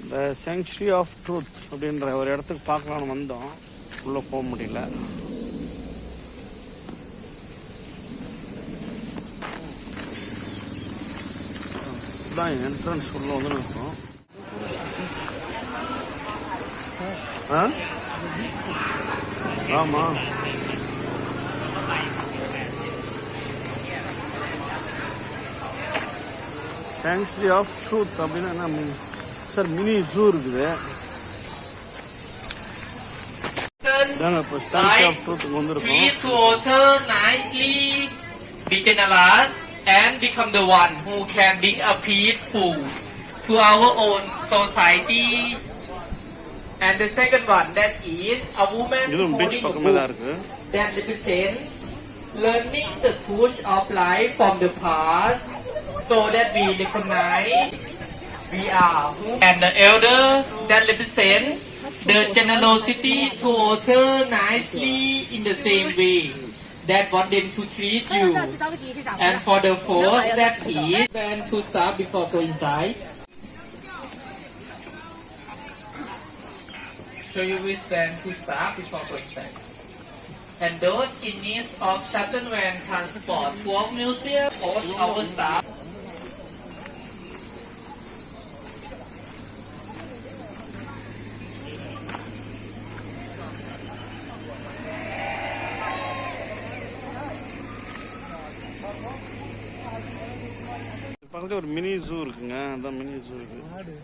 இந்த செங்சுரி of truth அப்படின்ற ஒரு இடத்துக்கு பார்க்கலான்னு வந்தோம். உள்ளே போக முடியல. இதுதான் என்ட்ரன்ஸ். உள்ளே வந்து நிற்கும். ஆமாம், செங்சுரி ஆஃப் ட்ரூத் அப்படின்னா என்ன சார்? மினி ஜூ இருக்குது. இப்போ செங்சுரி ஆஃப் ட்ரூத்துக்கு வந்துருக்கோம். And become the one who can bring a peaceful to our own society. And the second one, that is a woman holding a book that represents learning the truth of life from the past, so that we recognize we are who. And the elder that represents the generosity to other nicely in the same way that want them to treat you. And for the fourth, that is when to stop before go inside. So you will stand to stop before go inside. And those in need of shuttle van transport to our museum or our staff. பக்கத்தில் ஒரு mini zoo இருக்குங்க. அதான் mini zoo இருக்குது.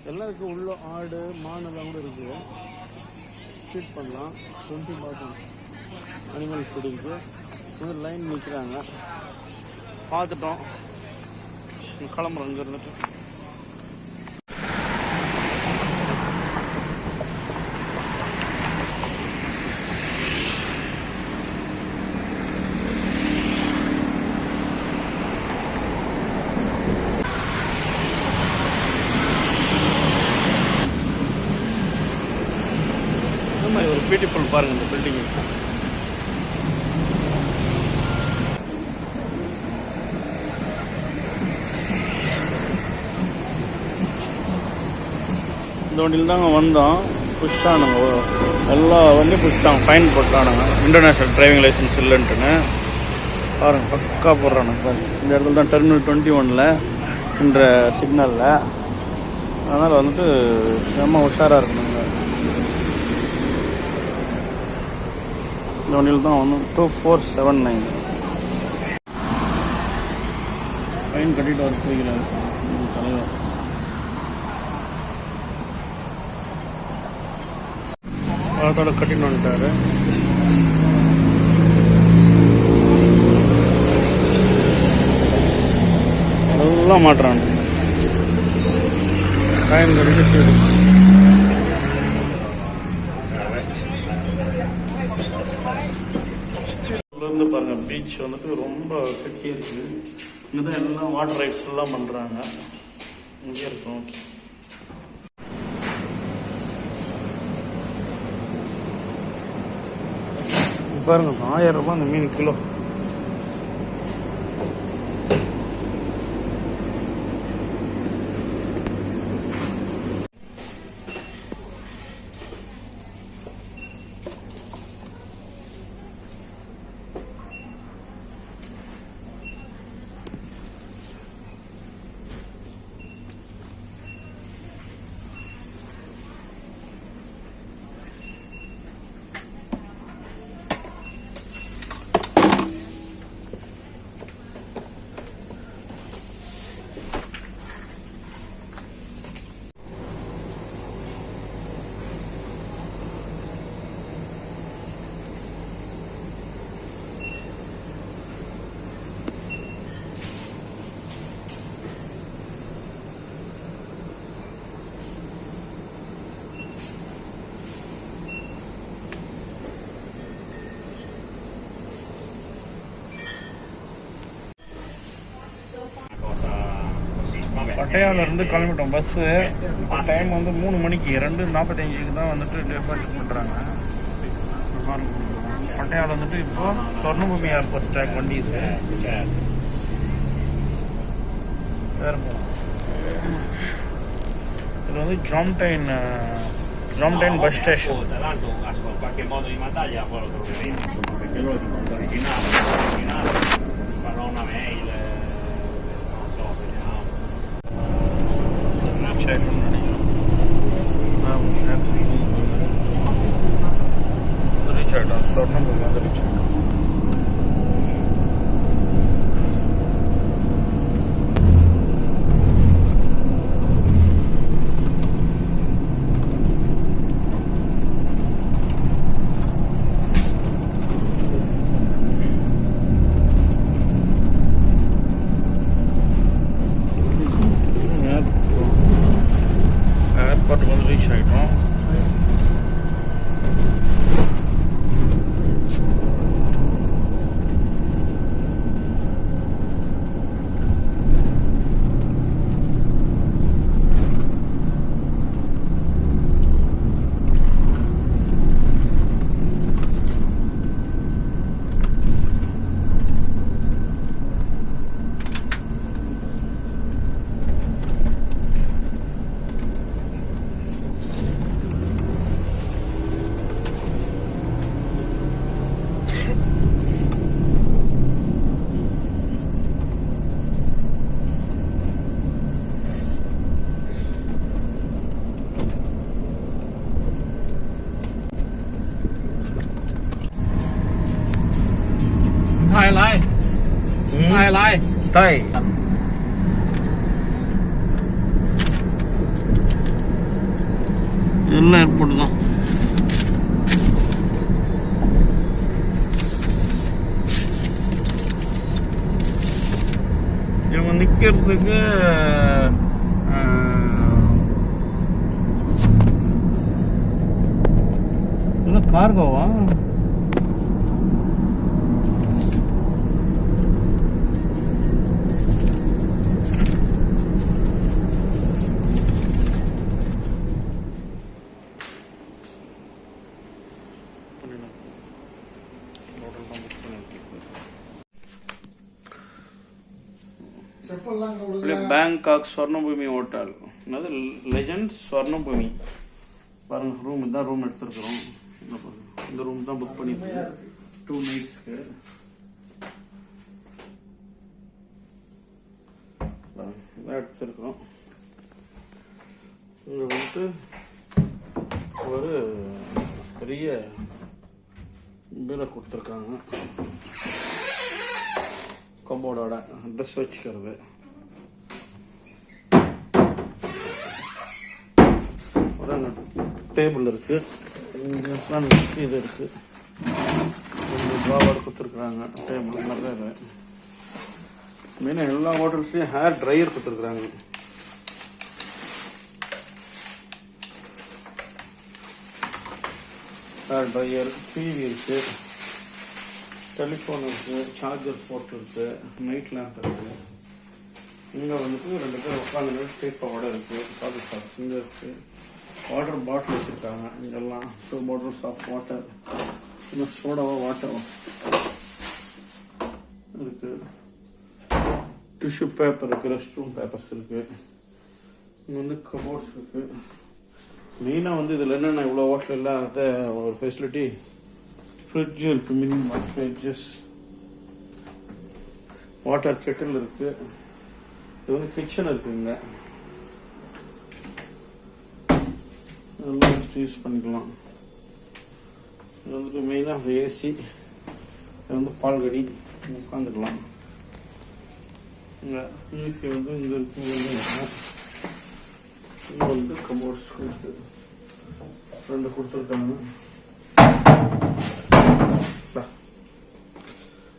எல்லாம் இருக்குது. உள்ள ஆடு மானெல்லாம் கூட இருக்குது. ஃபீட் பண்ணலாம். 20 பார்க்கலாம். அனிமல் ஃபுட் இருக்குது. வந்து லைன் நிற்கிறாங்க. பார்த்துட்டோம். கிளம்புறோம் இங்கே இருந்துட்டு. ஒரு பியூட்டிஃபுல் பாருங்க இந்த பில்டிங். இந்த வண்டியில் தாங்க வந்தோம். புஷ்டானுங்க, எல்லா வண்டியும் புஷ்டாங்க. ஃபைன் போட்டானுங்க. இன்டர்நேஷ்னல் டிரைவிங் லைசன்ஸ் இல்லைன்ட்டுன்னு பாருங்க. பக்கா போடுறானுங்க பாருங்க. இந்த இடத்துல தான் டெர்மினல் 21ல் என்ற சிக்னலில். அதனால் வந்துட்டு செம்ம உஷாராக இருக்கணுங்க. இந்த வண்டியில் தான் வந்து 2479 ஃபைன் கட்டிட்டு வர போய்கிறாரு தலைவர். அதோட கட்டிட்டு வந்துட்டாரு. அதெல்லாம் மாட்டுறான். ஃபைன் கட்டிட்டு இருந்து பாருங்க. பீச் வந்துட்டு ரொம்ப கட்டியாக இருக்குது. இங்கே தான் எல்லாம் வாட்டர் ரைட்ஸ் எல்லாம் பண்ணுறாங்க. இங்கே இருக்கும். ஓகே, பாருங்க 1000 ரூபாய் அந்த மீன் கிலோ. பட்டையாவிலேருந்து கிளம்பிட்டோம். பஸ்ஸு டைம் வந்து 3 மணிக்கு 2:45 தான் வந்துட்டு டிபார்ட் பண்ணுறாங்க. பட்டையாவில் வந்துட்டு இப்போ சொர்ணபூமி ஏர்போர்ட் ட்ராக் வண்டி இது வேறு. வந்து ஜாம்டைன் bus station. Tra l'altro ha qualche modo di battaglia, poi lo troveremo, insomma, perché loro di modo originale, farò una mail, non so, vediamo. Airport வந்து ரீச் ஆகிட்டோம். தாய் எல்லாம் ஏர்போர்ட் தான். இவங்க நிற்கிறதுக்கு இதெல்லாம் கார்கோவா? பேங்காக் ஸ்வர்ணபூமி ஹோட்டல், என்னது லெஜண்ட்ஸ் ஸ்வர்ணபூமி. பாருங்க, ரூம் இதான் ரூம் எடுத்துருக்குறோம். இந்த ரூம் தான் புக் பண்ணிருக்கோம் 2 நைட்ஸ்க்கு. இதான் எடுத்துருக்குறோம். இங்கே வந்துட்டு ஒரு பெரிய பீரை கொடுத்துருக்காங்க, கபோர்டோட ட்ரெஸ் வச்சுக்கிறது. டேபிள் இருக்கு, இது இருக்கு, ட்ராவோட கொடுத்துருக்குறாங்க. டேபிள் நிறைய இது. மெயினாக எல்லா ஹோட்டல்ஸ்லையும் ஹேர் ட்ரையர் கொடுத்துருக்குறாங்க. ஹேர் ட்ரையர், டிவி இருக்கு, டெலிஃபோன் இருக்குது, சார்ஜர் போர்ட் இருக்குது, நைட் லேம்ப் இருக்குது. இங்கே வந்துட்டு 2 பேர் உட்காந்து டேப்போட இருக்குது. காஃபி ஷாப் இங்கே இருக்குது. வாட்டர் பாட்டில் வச்சுருக்காங்க. இங்கெல்லாம் 2 bottles ஆஃப் வாட்டர், இன்னும் சோடாவோ வாட்டரோ இருக்குது. டிஷ்யூ பேப்பர் இருக்குது, ரெஸ்ட் ரூம் பேப்பர்ஸ் இருக்குது. இங்கே வந்து கபோர்ட்ஸ் இருக்குது. மெயினாக வந்து இதில் என்னென்ன இவ்வளோ ஹோட்டல் இல்லாத ஒரு ஃபெசிலிட்டி, ஃப்ரிட்ஜ் இருக்கு, மினிமம் ஃப்ரிட்ஜஸ், வாட்டர் கெட்டில் இருக்கு. இது வந்து கிச்சன் இருக்குங்க, எல்லாம் யூஸ் பண்ணிக்கலாம். இது வந்துட்டு மெயினாக ஏசி, இது வந்து பால்கடி, உட்காந்துக்கலாம். இங்கே ஏசி வந்து இங்கே இருக்கு. இங்கே வந்து கபோர்ட்ஸ் இருக்கு, 2 கொடுத்துருக்காங்க.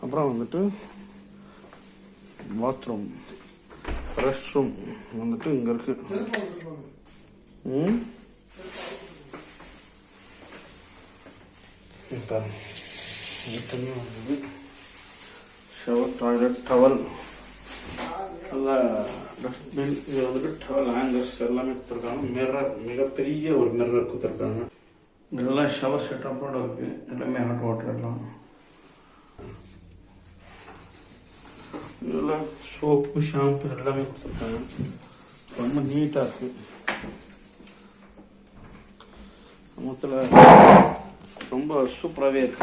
அப்புறம் வந்துட்டு பாத்ரூம், ரெஸ்ட் ரூம் வந்துட்டு இங்கே இருக்கு. ஷவர், டாய்லெட், டவல், நல்லா டஸ்ட்பின். இது வந்துட்டு டவல் ஹேங்கர்ஸ் எல்லாமே கொடுத்துருக்காங்க. மிரர், மிகப்பெரிய ஒரு மிரர் கொடுத்துருக்காங்க. இதெல்லாம் ஷவர் செட்டப்போட இருக்கு. எல்லாமே ஹாட் வாட்டர் எல்லாம். இதெல்லாம் சோப்பு, ஷாம்பு எல்லாமே கொடுத்துருக்காங்க. ரொம்ப நீட்டாக இருக்குது. மொத்தத்தில் ரொம்ப சூப்பராகவே இருக்கு.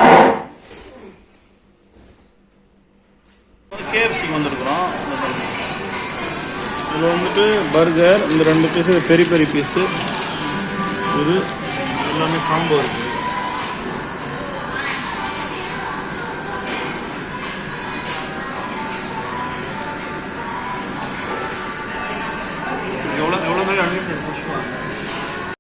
கேஎஃப்சிக்கு வந்திருக்கிறோம். இதில் வந்துட்டு பர்கர், இந்த 2 பீஸு பெரிய பெரிய பீஸு, இது எல்லாமே காம்போ இருக்குது.